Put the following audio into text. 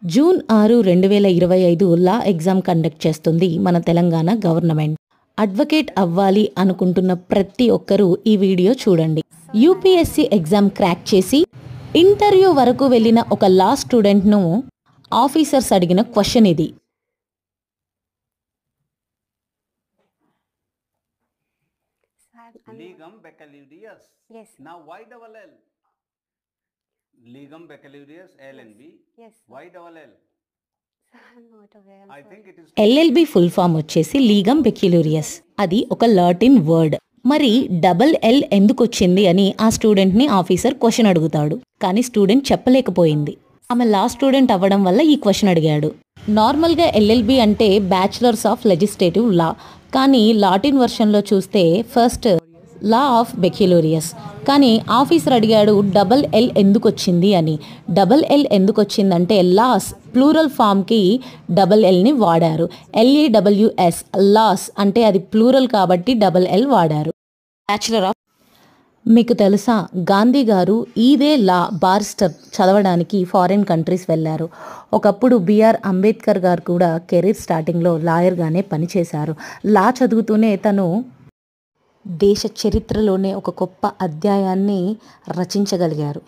June 6, 2025 లా exam conduct చేస్తుంది మన Telangana government. Advocate అవ్వాలి అనుకుంటున్న ప్రతి ఒక్కరూ ఈ వీడియో చూడండి. యూపీఎస్సీ ఎగ్జామ్ క్రాక్ చేసి ఇంటర్వ్యూ వరకు వెళ్ళిన ఒక లా స్టూడెంట్ను ఆఫీసర్స్ అడిగిన క్వశ్చన్ ఇది. Ligum baccalaureus. Yes. Now why double L? Ligum baccalaureus LLB. Yes. Why double L? I'm not aware. I'm I sorry. think it is. LLB full form వచ్చేసి లీగమ్ పెక్యులూరియస్. అది ఒక లాటిన్ వర్డ్. మరి డబల్ ఎల్ ఎందుకు వచ్చింది అని ఆ స్టూడెంట్ని ఆఫీసర్ క్వశ్చన్ అడుగుతాడు. కానీ స్టూడెంట్ చెప్పలేకపోయింది. ఆమె లా స్టూడెంట్ అవ్వడం వల్ల ఈ క్వశ్చన్ అడిగాడు. నార్మల్గా ఎల్ఎల్బి అంటే బ్యాచులర్స్ ఆఫ్ లెజిస్లేటివ్ లా, కానీ లాటిన్ వర్షన్లో చూస్తే ఫస్ట్ లా ఆఫ్ బెక్యులూరియస్. కానీ ఆఫీసర్ అడిగాడు డబల్ ఎల్ ఎందుకు వచ్చింది అని. డబల్ ఎల్ ఎందుకు వచ్చిందంటే లాస్ ప్లూరల్ ఫామ్కి డబల్ ఎల్ని వాడారు. LAWS లాస్ అంటే అది ప్లూరల్ కాబట్టి డబల్ ఎల్ వాడారు. Bachelor of. మీకు తెలుసా, గాంధీ గారు ఇదే లా బారిస్టర్ చదవడానికి ఫారిన్ కంట్రీస్ వెళ్ళారు. ఒకప్పుడు బిఆర్ అంబేద్కర్ గారు కూడా కెరీర్ స్టార్టింగ్లో లాయర్గానే పనిచేశారు. లా చదువుతూనే తను దేశ చరిత్రలోనే ఒక గొప్ప అధ్యాయాన్ని రచించగలిగారు.